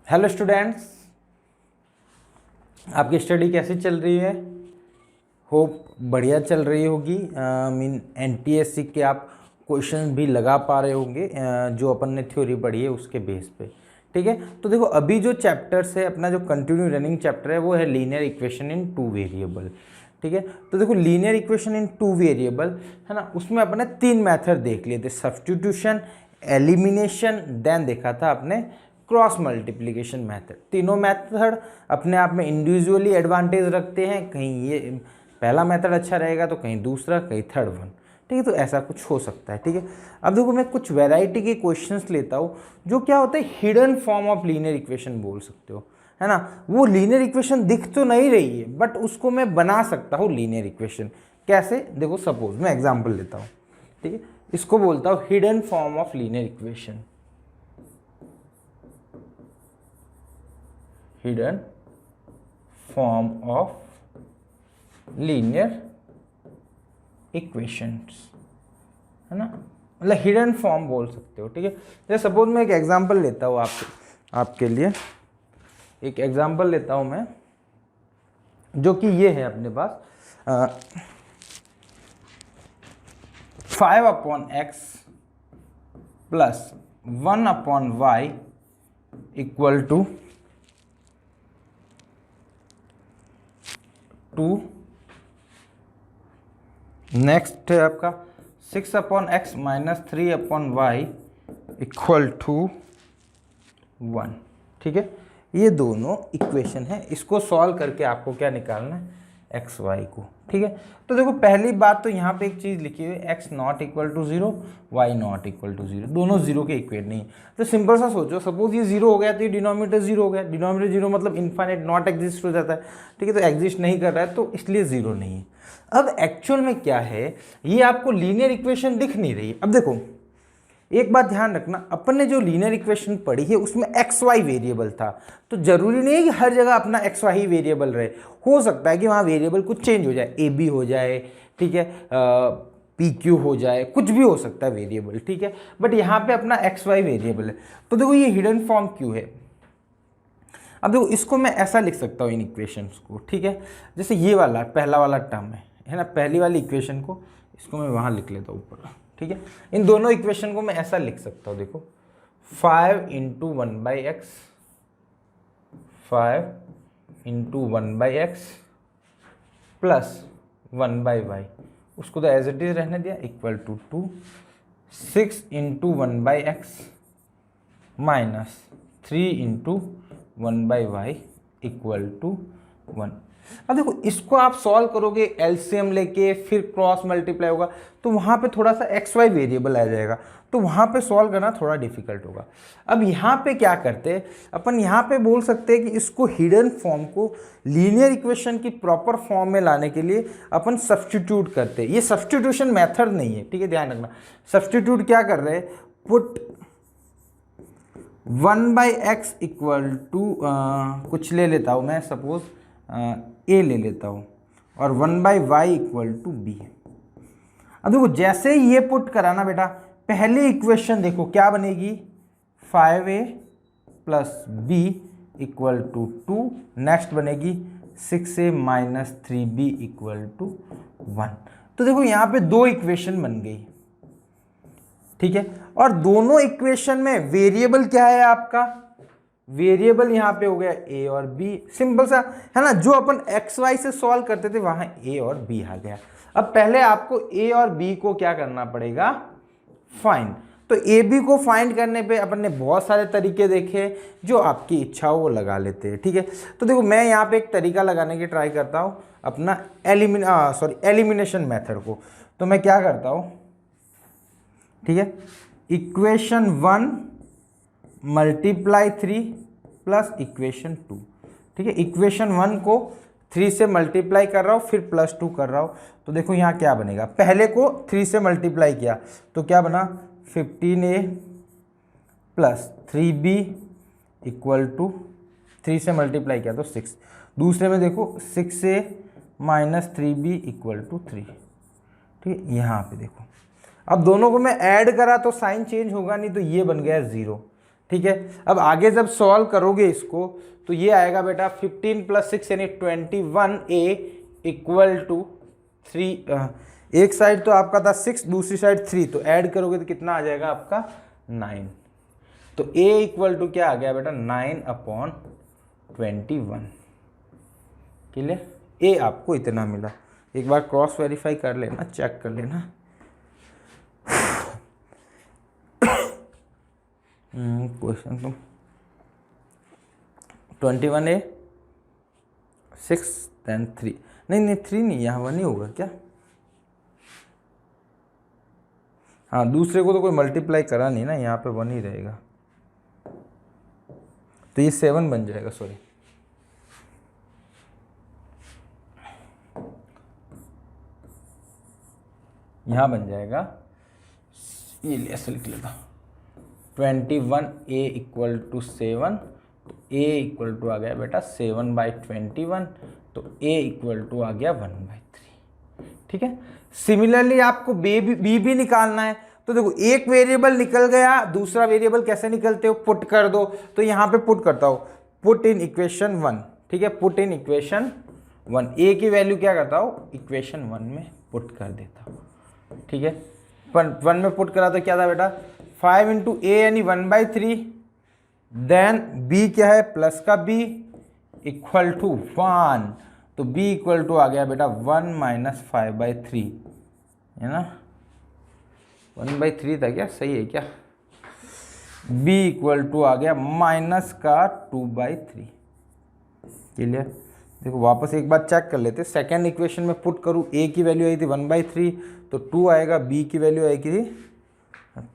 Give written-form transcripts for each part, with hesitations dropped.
Hello students, आपकी study कैसी चल रही है? होप बढ़िया चल रही होगी। मीन एनटीएससी के आप क्वेश्चन भी लगा पा रहे होंगे जो अपन ने थ्योरी पढ़ी है उसके बेस पे। ठीक है, तो देखो अभी जो चैप्टर्स है, अपना जो कंटिन्यू रनिंग चैप्टर है वो है linear equation in two variable. ठीक है, तो देखो linear equation in two variable है ना, उसमें अपने तीन मेथड देख लिए थे, सब्स्टिट्यूशन, एलिमिनेशन, देन देखा था आपने क्रॉस मल्टीप्लिकेशन मेथड। तीनों मेथड अपने आप में इंडिविजुअली एडवांटेज रखते हैं, कहीं ये पहला मेथड अच्छा रहेगा तो कहीं दूसरा, कहीं थर्ड वन। ठीक है, तो ऐसा कुछ हो सकता है। ठीक है, अब देखो मैं कुछ वैरायटी के क्वेश्चंस लेता हूँ जो क्या होता है hidden form of linear equation बोल सकते हो, है ना। वो लीनियर इक्वेशन दिख तो नहीं रही है बट उसको मैं बना सकता हूँ लीनियर इक्वेशन। कैसे? देखो सपोज मैं एग्जाम्पल लेता हूँ। ठीक है, इसको बोलता हूँ hidden form of linear equation. Hidden form of linear equations, है ना, मतलब हिडन फॉर्म बोल सकते हो। ठीक है, जैसे सपोज मैं एक एग्जांपल लेता हूँ आपके लिए एक एग्जांपल लेता हूँ मैं, जो कि ये है अपने पास 5/x plus 1/y equal to 2। Next है आपका 6/x minus 3/y equal to 1। ठीक है, ये दोनों इक्वेशन है, इसको सॉल्व करके आपको क्या निकालना है? एक्स वाई को। ठीक है, तो देखो पहली बात तो यहाँ पे एक चीज़ लिखी हुई है, x not equal to 0, y not equal to 0, दोनों जीरो के इक्वेट नहीं है। तो सिंपल सा सोचो, सपोज ये जीरो हो गया तो ये डिनोमिनेटर जीरो हो गया, डिनोमिनेटर जीरो मतलब इनफाइनाइट, नॉट एग्जिस्ट हो जाता है। ठीक है, तो एग्जिस्ट नहीं कर रहा है तो इसलिए जीरो नहीं है। अब एक्चुअल में क्या है, ये आपको लीनियर इक्वेशन दिख नहीं रही है। अब देखो एक बात ध्यान रखना, अपन ने जो लीनियर इक्वेशन पढ़ी है उसमें एक्स वाई वेरिएबल था, तो जरूरी नहीं है कि हर जगह अपना एक्स वाई वेरिएबल रहे। हो सकता है कि वहाँ वेरिएबल कुछ चेंज हो जाए, ए बी हो जाए, ठीक है, पी क्यू हो जाए, कुछ भी हो सकता है वेरिएबल। ठीक है, बट यहाँ पे अपना एक्स वाई वेरिएबल है। तो देखो ये हिडन फॉर्म क्यों है? अब देखो इसको मैं ऐसा लिख सकता हूँ इन इक्वेशंस को। ठीक है, जैसे ये वाला पहला वाला टर्म है ना, पहली वाली इक्वेशन को, इसको मैं वहाँ लिख लेता हूँ ऊपर। ठीक है, इन दोनों इक्वेशन को मैं ऐसा लिख सकता हूँ, देखो 5/1/x 5/1/x प्लस 1/y, उसको तो एज इट इज रहने दिया, equal to 2। 6/1/x minus 3/1/y equal to 1। अब देखो इसको आप सॉल्व करोगे एलसीएम लेके, फिर क्रॉस मल्टीप्लाई होगा तो वहाँ पे थोड़ा सा एक्स वाई वेरिएबल आ जाएगा, तो वहाँ पे सॉल्व करना थोड़ा डिफिकल्ट होगा। अब यहाँ पे क्या करते हैं अपन, यहाँ पे बोल सकते हैं कि इसको हिडन फॉर्म को लीनियर इक्वेशन की प्रॉपर फॉर्म में लाने के लिए अपन सब्स्टिट्यूट करते हैं। ये सब्स्टिट्यूशन मेथड नहीं है, ठीक है, ध्यान रखना। सब्स्टिट्यूट क्या कर रहे हैं, पुट 1/x इक्वल टू कुछ ले लेता हूँ मैं, सपोज ए ले लेता हूँ, और 1/y इक्वल टू बी। अब देखो जैसे ही ये पुट करा ना बेटा, पहली इक्वेशन देखो क्या बनेगी, 5a plus b equal to 2। Next बनेगी 6a minus 3b equal to 1। तो देखो यहाँ पे दो इक्वेशन बन गई। ठीक है, और दोनों इक्वेशन में वेरिएबल क्या है आपका, वेरिएबल यहाँ पे हो गया ए और बी, सिंपल सा है ना। जो अपन एक्स वाई से सॉल्व करते थे वहां ए और बी आ गया। अब पहले आपको ए और बी को क्या करना पड़ेगा, फाइंड। तो ए बी को फाइंड करने पे अपन ने बहुत सारे तरीके देखे, जो आपकी इच्छा हो वो लगा लेते हैं। ठीक है, तो देखो मैं यहाँ पे एक तरीका लगाने की ट्राई करता हूँ, अपना एलिमिनेशन मेथड को। तो मैं क्या करता हूँ, ठीक है, इक्वेशन 1 मल्टीप्लाई 3 प्लस इक्वेशन 2। ठीक है, इक्वेशन 1 को 3 से मल्टीप्लाई कर रहा हूँ, फिर प्लस 2 कर रहा हूँ। तो देखो यहाँ क्या बनेगा, पहले को 3 से मल्टीप्लाई किया तो क्या बना, 15a plus 3b equal to 3 से मल्टीप्लाई किया तो 6। दूसरे में देखो 6a minus 3b equal to 3। ठीक है, यहाँ पे देखो अब दोनों को मैं ऐड करा तो साइन चेंज होगा नहीं, तो ये बन गया 0। ठीक है। अब आगे जब सॉल्व करोगे इसको तो ये आएगा बेटा 15 + 6 यानी 21a इक्वल टू 3, एक साइड तो आपका था 6, दूसरी साइड 3, तो ऐड करोगे तो कितना आ जाएगा आपका 9। तो a इक्वल टू क्या आ गया बेटा 9/21। क्लियर, a आपको इतना मिला। एक बार क्रॉस वेरीफाई कर लेना, चेक कर लेना। क्वेश्चन तुम 21a 6 then 3, नहीं 3 नहीं, यहाँ 1 ही होगा क्या? हाँ, दूसरे को तो कोई मल्टीप्लाई करा नहीं ना, यहाँ पे 1 ही रहेगा, तो ये 7 बन जाएगा, सॉरी। यहाँ बन जाएगा, ये ऐसे लिख लेता, 21a इक्वल टू 7, तो a इक्वल टू आ गया बेटा 7/21, तो a इक्वल टू आ गया 1/3। ठीक है। सिमिलरली आपको b भी निकालना है, तो देखो एक वेरिएबल निकल गया, दूसरा वेरिएबल कैसे निकलते हो, पुट कर दो। तो यहाँ पे पुट करता हूँ, पुट इन इक्वेशन 1। ठीक है, पुट इन इक्वेशन 1, a की वैल्यू क्या करता हूँ, इक्वेशन 1 में पुट कर देता हूँ। ठीक है, पर 1 में पुट करा तो क्या था बेटा 5 × a यानी 1/3, देन b क्या है, प्लस का b इक्वल टू 1, तो b इक्वल टू आ गया बेटा 1 - 5/3, है ना, 1/3 था क्या, सही है क्या? b इक्वल टू आ गया माइनस का 2/3। क्लियर। देखो वापस एक बार चेक कर लेते, सेकेंड इक्वेशन में पुट करूँ, a की वैल्यू आई थी 1/3, तो 2 आएगा, b की वैल्यू आई थी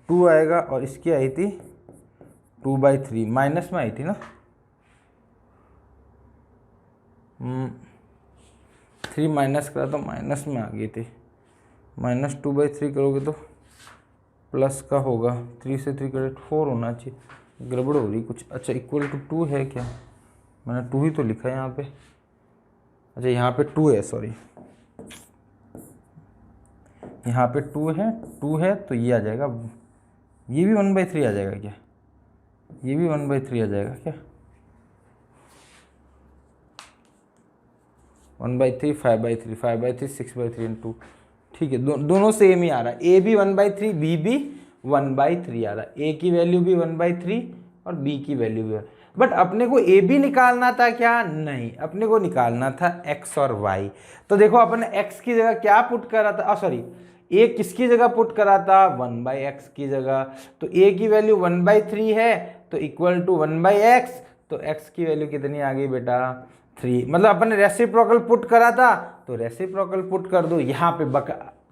2 आएगा, और इसकी आई थी 2/3, माइनस में आई थी ना, 3 माइनस करा तो माइनस में आ गई थी, -2/3 करोगे तो प्लस का होगा, 3 से 3 करेक्ट 4 होना चाहिए, गड़बड़ हो रही कुछ। अच्छा, इक्वल टू 2 है क्या, मैंने 2 ही तो लिखा है यहाँ पे। अच्छा, यहाँ पे 2 है, सॉरी, यहाँ पे 2 है, तो ये आ जाएगा, ये भी 1/3 आ जाएगा क्या, ये भी 1/3 आ जाएगा क्या, 1/3 5/3 5/3 6/3 and 2। ठीक है, दोनों सेम ही आ रहा है, a भी 1/3 b भी 1/3 आ रहा है, a की वैल्यू भी 1/3 और b की वैल्यू भी। बट अपने को a भी निकालना था क्या, नहीं, अपने को निकालना था x और y। तो देखो अपने x की जगह क्या पुट करा था, सॉरी, a किसकी जगह पुट करा था, 1/x की जगह। तो a की वैल्यू 1/3 है, तो इक्वल टू 1/x, तो x की वैल्यू कितनी आ गई बेटा 3। मतलब अपन ने रेसिप्रोकल पुट करा था, तो रेसिप्रोकल पुट कर दो। यहाँ पे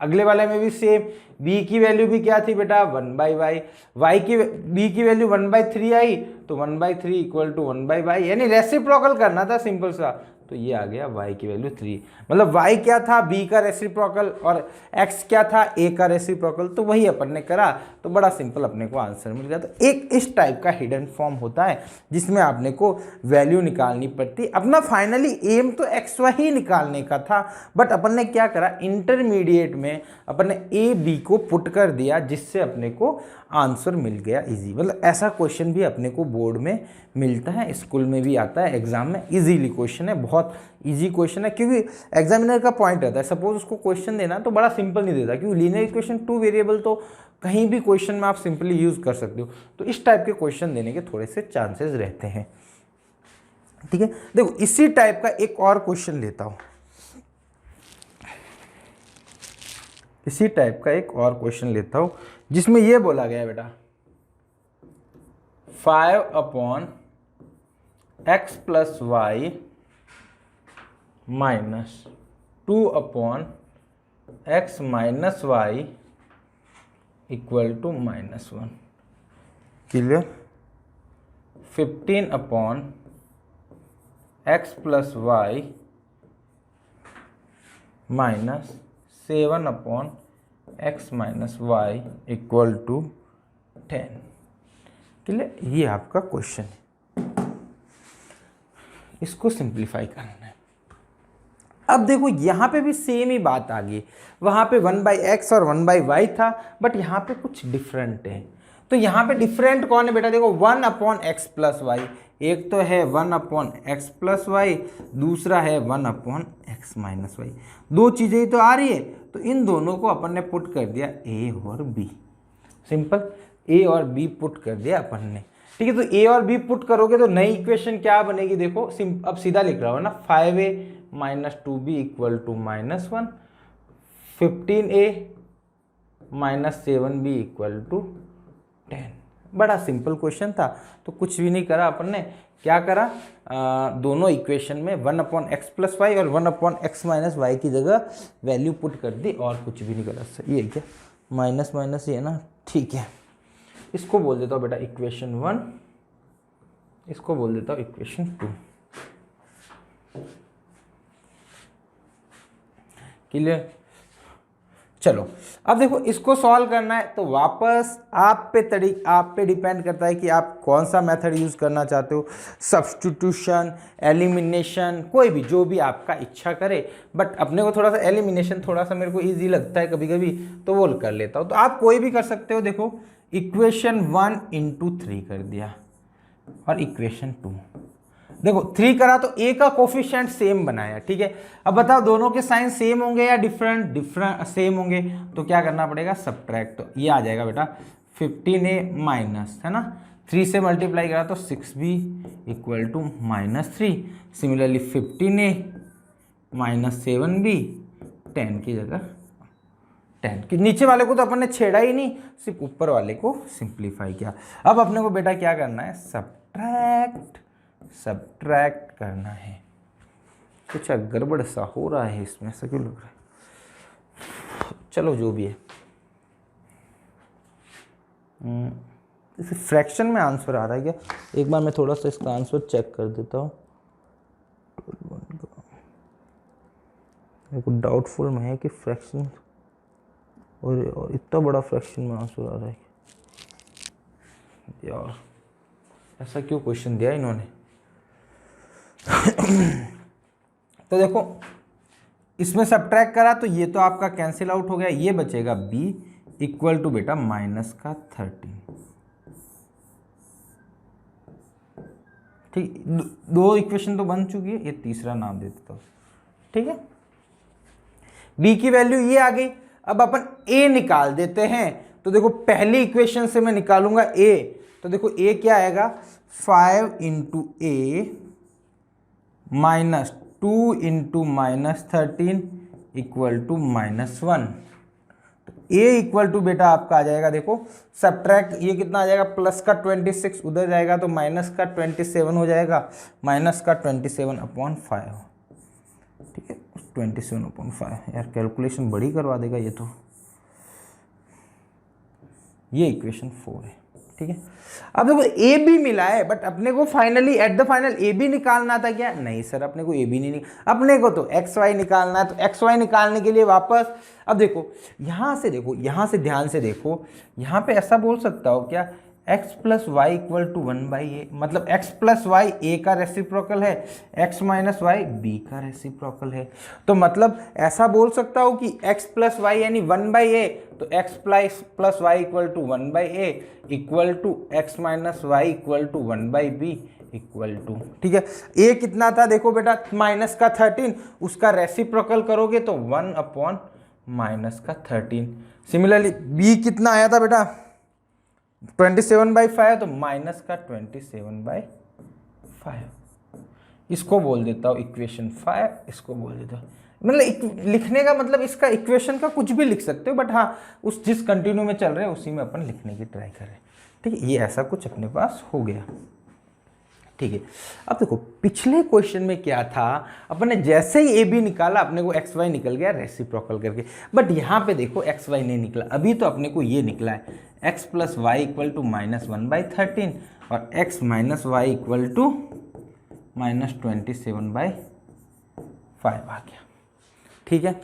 अगले वाले में भी सेम, b की वैल्यू भी क्या थी बेटा 1/y, b की वैल्यू 1/3 आई, तो 1/3 इक्वल टू 1/y, यानी रेसिप्रोकल करना था सिंपल सा। तो ये आ गया y की वैल्यू 3, मतलब y क्या था b का रेसिप्रोकल और x क्या था a का रेसिप्रोकल, तो वही अपन ने करा, तो बड़ा सिंपल अपने को आंसर मिल गया। तो एक इस टाइप का हिडन फॉर्म होता है जिसमें आपने को वैल्यू निकालनी पड़ती। अपना फाइनली एम तो एक्स वाई ही निकालने का था, बट अपन ने क्या करा, इंटरमीडिएट में अपन ने ए बी को पुट कर दिया, जिससे अपने को आंसर मिल गया इजी। मतलब ऐसा क्वेश्चन भी अपने को बोर्ड में मिलता है, स्कूल में भी आता है, एग्जाम में इजीली क्वेश्चन है, बहुत इजी क्वेश्चन है, क्योंकि एग्जामिनर का पॉइंट रहता है, सपोज उसको क्वेश्चन देना तो बड़ा सिंपल नहीं देता, क्योंकि लीनियर इक्वेशन 2 वेरिएबल तो कहीं भी क्वेश्चन में आप सिंपली यूज कर सकते हो। तो इस टाइप के क्वेश्चन देने के थोड़े से चांसेस रहते हैं। ठीक है, देखो इसी टाइप का एक और क्वेश्चन लेता हूं, इसी टाइप का एक और क्वेश्चन लेता हूं जिसमें यह बोला गया है बेटा 5/x + y - 2/x - y equal to -1। Clear. 15/x + y - 7/x - y equal to 10। Clear, ये आपका क्वेश्चन है, इसको सिंप्लीफाई करना है। अब देखो यहाँ पे भी सेम ही बात आ गई, वहाँ पे 1/x और 1/y था, बट यहाँ पे कुछ डिफरेंट है। तो यहाँ पे डिफरेंट कौन है बेटा, देखो 1/x प्लस वाई, एक तो है 1/x प्लस वाई, दूसरा है 1/x माइनस वाई, दो चीज़ें ही तो आ रही है, तो इन दोनों को अपन ने पुट कर दिया ए और बी, सिंपल, ए और बी पुट कर दिया अपन ने, ठीक है। तो ए और बी पुट करोगे तो नई इक्वेशन क्या बनेगी, देखो अब सीधा लिख रहा हूँ ना, 5a minus 2b equal to -1, 15a minus 7b equal to 10। बड़ा सिंपल क्वेश्चन था, तो कुछ भी नहीं करा अपन ने, क्या करा, दोनों इक्वेशन में 1/x प्लस वाई और 1/x माइनस वाई की जगह वैल्यू पुट कर दी, और कुछ भी नहीं करा। सही है क्या, माइनस माइनस ही है ना, ठीक है। इसको बोल देता हूँ बेटा इक्वेशन 1, इसको बोल देता हूँ इक्वेशन 2। क्लियर, चलो अब देखो इसको सॉल्व करना है, तो वापस आप पे डिपेंड करता है कि आप कौन सा मेथड यूज करना चाहते हो, सब्स्टिट्यूशन, एलिमिनेशन, कोई भी, जो भी आपका इच्छा करे। बट अपने को थोड़ा सा एलिमिनेशन थोड़ा सा मेरे को इजी लगता है कभी कभी, तो वो कर लेता हूँ। तो आप कोई भी कर सकते हो। देखो इक्वेशन 1 इंटू 3 कर दिया, और इक्वेशन 2, देखो 3 करा तो ए का कोफिशिएंट सेम बनाया, ठीक है। अब बताओ दोनों के साइन सेम होंगे या डिफरेंट सेम होंगे, तो क्या करना पड़ेगा, सब्ट्रैक्ट। तो ये आ जाएगा बेटा 15a माइनस, है ना, 3 से मल्टीप्लाई करा तो 6b equal to -3। Similarly 15a minus 7b, 10 की जगह 10 कि नीचे वाले को तो अपन ने छेड़ा ही नहीं, सिर्फ ऊपर वाले को सिंप्लीफाई किया। अब अपने को बेटा क्या करना है, सब्ट्रैक्ट करना है। कुछ गड़बड़ सा हो रहा है इसमें, ऐसा क्यों लग रहा है, चलो जो भी है। इस फ्रैक्शन में आंसर आ रहा है क्या, एक बार मैं थोड़ा सा इसका आंसर चेक कर देता हूँ। मेरे को डाउटफुल में है कि फ्रैक्शन, और इतना बड़ा फ्रैक्शन में आंसर आ रहा है यार, ऐसा क्यों क्वेश्चन दिया इन्होंने। तो देखो इसमें सब्ट्रैक्ट करा तो ये तो आपका कैंसिल आउट हो गया, ये बचेगा b इक्वल टू बेटा -13। ठीक, दो इक्वेशन तो बन चुकी है, ये तीसरा नाम दे देता हूं, ठीक है। b की वैल्यू ये आ गई। अब अपन a निकाल देते हैं, तो देखो पहली इक्वेशन से मैं निकालूंगा a, तो देखो a क्या आएगा, 5 into a minus 2 into -13 equal to -1। तो a इक्वल टू बेटा आपका आ जाएगा, देखो सब्ट्रैक्ट, ये कितना आ जाएगा, प्लस का 26 उधर जाएगा तो माइनस का 27 हो जाएगा, माइनस का 27/5, ठीक है, 27/5। यार कैलकुलेशन बड़ी करवा देगा ये तो। ये इक्वेशन 4 है, ठीक है। अब देखो ए बी मिला है, बट अपने को finally at the final a b निकालना था क्या, नहीं सर अपने को ए बी नहीं, अपने को तो एक्स वाई निकालना है। तो एक्स वाई निकालने के लिए वापस, अब देखो यहाँ से, देखो यहाँ से ध्यान से देखो, यहाँ पे ऐसा बोल सकता हो क्या, x plus y equal to 1/a, मतलब x प्लस वाई ए का रेसिप्रोकल है, x माइनस वाई बी का रेसिप्रोकल है। तो मतलब ऐसा बोल सकता हूँ कि x प्लस वाई यानी 1/a, तो x plus y equal to 1/a equal to x minus y equal to 1/b equal to, ठीक है। a कितना था, देखो बेटा माइनस का 13, उसका रेसिप्रोकल करोगे तो 1/-13। सिमिलरली b कितना आया था बेटा, 27/5, तो माइनस का 27/5। इसको बोल देता हूँ इक्वेशन 5, इसको बोल देता हूँ, मतलब लिखने का मतलब इसका इक्वेशन का कुछ भी लिख सकते हो, बट हाँ उस जिस कंटिन्यू में चल रहे हैं उसी में अपन लिखने की ट्राई कर रहे हैं, ठीक है। ये ऐसा कुछ अपने पास हो गया, ठीक है। अब देखो पिछले क्वेश्चन में क्या था, अपन ने जैसे ही ए बी निकाला अपने को एक्स वाई निकल गया रेसिप्रोकल करके, बट यहाँ पे देखो एक्स वाई नहीं निकला, अभी तो अपने को ये निकला है x plus y equal to -1/13 और x minus y equal to -27/5 आ गया, ठीक है।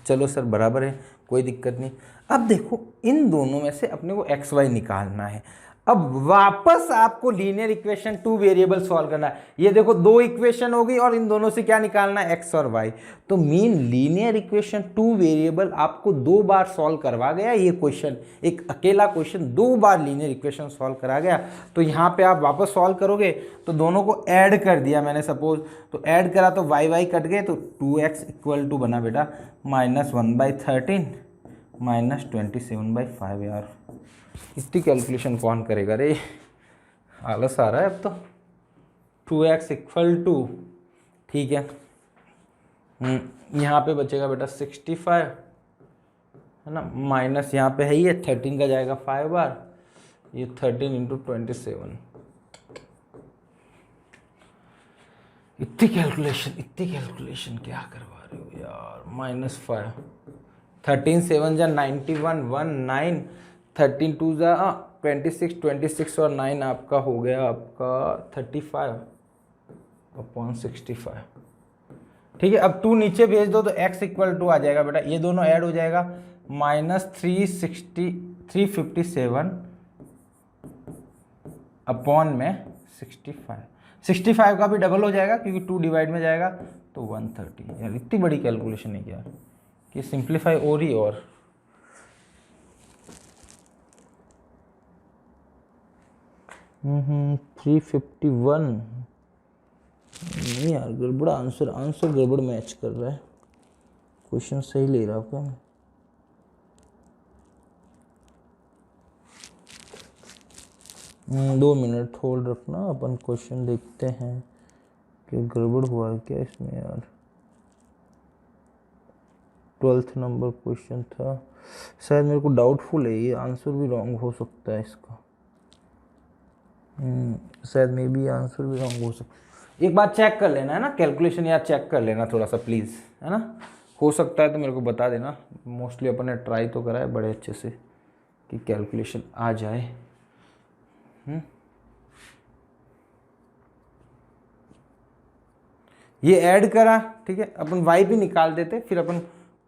चलो सर बराबर है, कोई दिक्कत नहीं। अब देखो इन दोनों में से अपने को एक्स वाई निकालना है। अब वापस आपको linear equation two variable solve करना है। ये देखो दो इक्वेशन होगी और इन दोनों से क्या निकालना है, एक्स और वाई। तो mean linear equation two variable आपको 2 बार सॉल्व करवा गया ये क्वेश्चन, एक अकेला क्वेश्चन 2 बार लीनियर इक्वेशन सॉल्व करा गया। तो यहाँ पे आप वापस सॉल्व करोगे तो दोनों को ऐड कर दिया मैंने सपोज, तो ऐड करा तो वाई वाई कट गए, तो 2x इक्वल टू बना बेटा -1/13 -27/5। यार इतनी कैलकुलेशन कौन करेगा रे, आलस आ रहा है अब तो। 2x इक्वल टू, ठीक है, यहाँ पे बचेगा बेटा 65 है ना, माइनस यहाँ पे है ही है 13 का जाएगा 5 बार, ये 13 × 27। इतनी कैलकुलेशन क्या करवा रहे हो यार। -5, 13 7 जा 91, 19, 13 2 जा 26, 26 और 9 आपका हो गया आपका 35/65। ठीक है, अब 2 नीचे भेज दो तो x इक्वल टू आ जाएगा बेटा, ये दोनों ऐड हो जाएगा -357 अपॉन में 65 का भी डबल हो जाएगा क्योंकि 2 डिवाइड में जाएगा तो 130। यार इतनी बड़ी कैलकुलेशन है क्या कि सिंप्लीफाई और ही और। हम्म 351 नहीं यार, गड़बड़ आंसर गड़बड़ मैच कर रहा है, क्वेश्चन सही ले रहा हूँ क्या मैं। दो मिनट होल्ड रखना, अपन क्वेश्चन देखते हैं कि गड़बड़ हुआ है क्या इसमें यार। 12th नंबर क्वेश्चन था शायद, मेरे को डाउटफुल है ये आंसर भी रॉन्ग हो सकता है इसका। शायद मे बी आंसर भी रॉन्ग हो सकता है। एक बार चेक कर लेना है ना कैलकुलेशन, यार चेक कर लेना थोड़ा सा प्लीज़, है ना। हो सकता है तो मेरे को बता देना। मोस्टली अपन ने ट्राई तो करा है बड़े अच्छे से कि कैलकुलेशन आ जाए। ये ऐड करा, ठीक है, अपन y भी निकाल देते, फिर अपन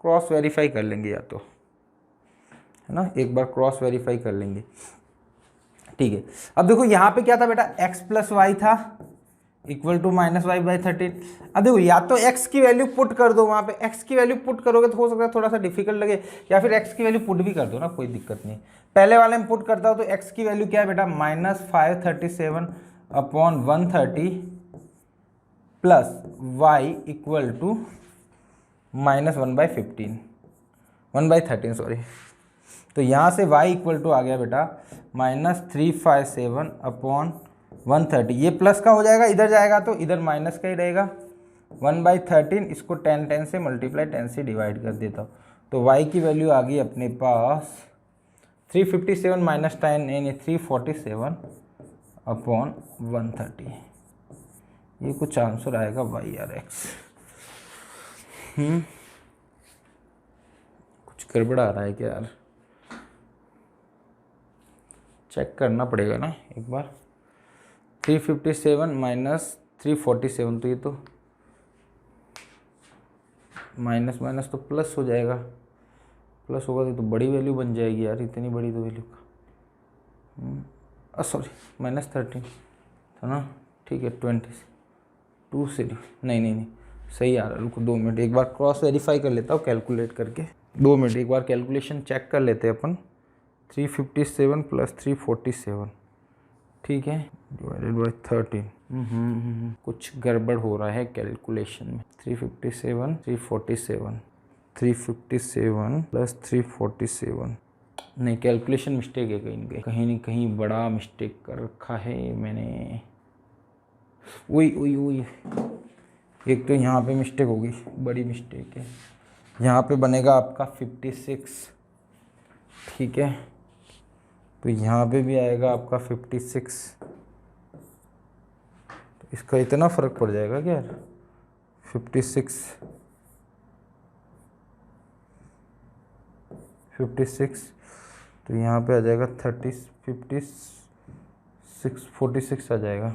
क्रॉस वेरीफाई कर लेंगे या तो, है ना, एक बार क्रॉस वेरीफाई कर लेंगे। ठीक है, अब देखो यहाँ पे क्या था बेटा, x + y था इक्वल टू -y/13। अब देखो या तो x की वैल्यू पुट कर दो, वहाँ पे x की वैल्यू पुट करोगे तो हो सकता है थोड़ा सा डिफिकल्ट लगे, या फिर x की वैल्यू पुट भी कर दो ना, कोई दिक्कत नहीं। पहले वाले में पुट करता हूँ तो x की वैल्यू क्या है बेटा, -537/130 plus y equal to -1/13 sorry. तो यहाँ से y इक्वल टू आ गया बेटा -357/130। ये प्लस का हो जाएगा, इधर जाएगा तो इधर माइनस का ही रहेगा 1/13। इसको 10 से मल्टीप्लाई 10 से डिवाइड कर देता हूँ तो y की वैल्यू आ गई अपने पास 357 - 10 यानी 347/130। ये कुछ आंसर आएगा y/x। कुछ गड़बड़ आ रहा है क्या यार, चेक करना पड़ेगा ना एक बार। 357 - 347, तो ये तो माइनस माइनस तो प्लस हो जाएगा, प्लस होगा तो बड़ी वैल्यू बन जाएगी यार, इतनी बड़ी तो वैल्यू का सॉरी -13 था ना, ठीक है 22 से नहीं सही आ रहा है। रुको 2 मिनट, एक बार क्रॉस वेरीफाई कर लेता हूँ कैलकुलेट करके। 2 मिनट, एक बार कैलकुलेशन चेक कर लेते हैं अपन। 357 + 347, ठीक है, डिवाइडेड बाई 13। कुछ गड़बड़ हो रहा है कैलकुलेशन में। 357 347 + 347, नहीं कैलकुलेशन मिस्टेक है कहीं कहीं बड़ा मिस्टेक कर रखा है मैंने। वही एक तो यहाँ पे मिस्टेक होगी, बड़ी मिस्टेक है। यहाँ पे बनेगा आपका 56, ठीक है, तो यहाँ पे भी आएगा आपका 56। तो इसका इतना फ़र्क पड़ जाएगा क्या यार, 56 तो यहाँ पे आ जाएगा 46 आ जाएगा।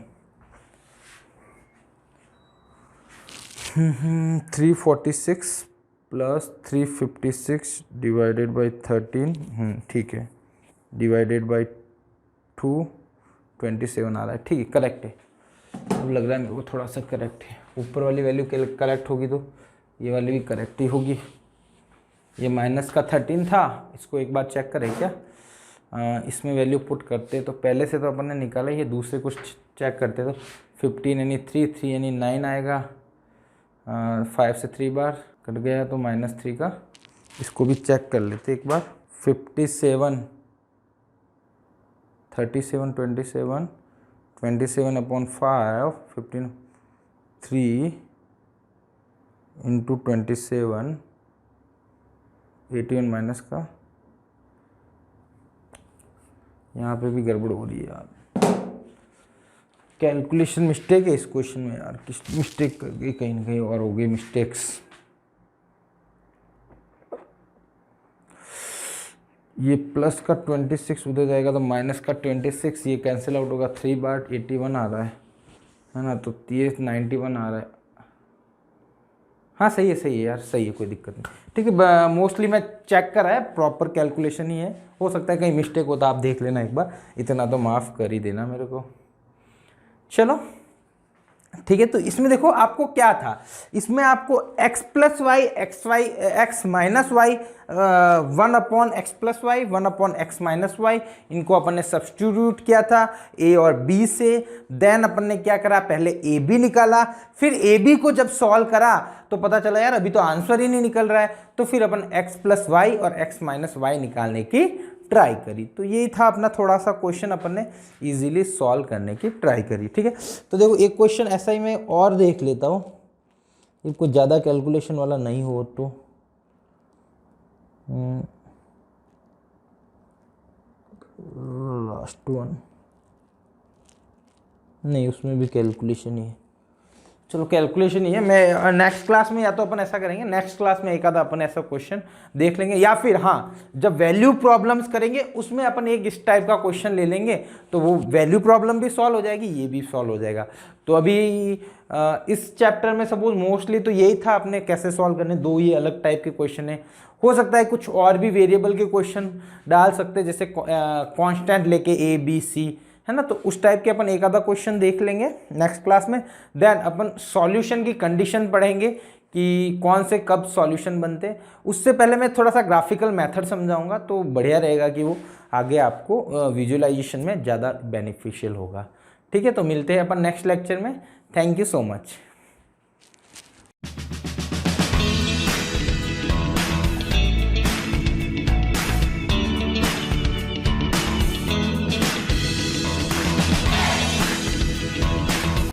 346 + 356 डिवाइडेड बाई 13, ठीक है, डिवाइडेड बाई 27 आ रहा है, ठीक है, करेक्ट है। अब लग रहा है मेरे को थोड़ा सा करेक्ट है। ऊपर वाली वैल्यू करेक्ट होगी तो ये वाली भी करेक्ट ही होगी। ये माइनस का 13 था, इसको एक बार चेक करें क्या, इसमें वैल्यू पुट करते तो पहले से तो अपन ने निकाला, ये दूसरे कुछ चेक करते तो 15 यानी 3 यानी 9 आएगा। 5 से 3 बार कट गया तो -3 का, इसको भी चेक कर लेते एक बार। 57 37 27 अपॉन 5 15 3 इंटू 27 81 माइनस का, यहाँ पे भी गड़बड़ हो रही है यार, कैलकुलेशन मिस्टेक है इस क्वेश्चन में यार, किस मिस्टेक कर गई, कहीं ना कहीं और हो गई मिस्टेक्स। ये प्लस का 26 उधर जाएगा तो माइनस का 26, ये कैंसिल आउट होगा, 3 बार 81 आ रहा है ना, तो 91 आ रहा है। हाँ सही है यार, सही है, कोई दिक्कत नहीं, ठीक है। मोस्टली मैं चेक करा है, प्रॉपर कैलकुलेशन ही है, हो सकता है कहीं मिस्टेक हो तो आप देख लेना एक बार, इतना तो माफ़ कर ही देना मेरे को। चलो ठीक है, तो इसमें देखो आपको क्या था, इसमें आपको x plus y x minus y 1 upon x plus y 1 upon x minus y, इनको अपन ने सब्स्टिट्यूट किया था a और b से। देन अपन ने क्या करा, पहले a b निकाला, फिर a b को जब सॉल्व करा तो पता चला यार अभी तो आंसर ही नहीं निकल रहा है, तो फिर अपन x प्लस वाई और x माइनस वाई निकालने की ट्राई करी। तो यही था अपना थोड़ा सा क्वेश्चन, अपन ने इजीली सॉल्व करने की ट्राई करी, ठीक है। तो देखो एक क्वेश्चन ऐसा ही मैं और देख लेता हूँ, ये कुछ ज़्यादा कैलकुलेशन वाला नहीं हो तो लास्ट वन नहीं, उसमें भी कैलकुलेशन ही है। चलो कैलकुलेशन ही है, मैं नेक्स्ट क्लास में या तो अपन ऐसा करेंगे, नेक्स्ट क्लास में एक आधा अपन ऐसा क्वेश्चन देख लेंगे, या फिर हाँ जब वैल्यू प्रॉब्लम्स करेंगे उसमें अपन एक इस टाइप का क्वेश्चन ले लेंगे, तो वो वैल्यू प्रॉब्लम भी सॉल्व हो जाएगी, ये भी सॉल्व हो जाएगा। तो अभी इस चैप्टर में सपोज मोस्टली तो यही था अपने कैसे सॉल्व करने, दो ये अलग टाइप के क्वेश्चन है। हो सकता है कुछ और भी वेरिएबल के क्वेश्चन डाल सकते हैं, जैसे कॉन्स्टेंट लेके ABC, है ना, तो उस टाइप के अपन एक आधा क्वेश्चन देख लेंगे नेक्स्ट क्लास में। देन अपन सॉल्यूशन की कंडीशन पढ़ेंगे कि कौन से कब सॉल्यूशन बनते हैं। उससे पहले मैं थोड़ा सा ग्राफिकल मेथड समझाऊंगा, तो बढ़िया रहेगा कि वो आगे आपको विजुअलाइजेशन में ज़्यादा बेनिफिशियल होगा, ठीक है। तो मिलते हैं अपन नेक्स्ट लेक्चर में, थैंक यू सो मच।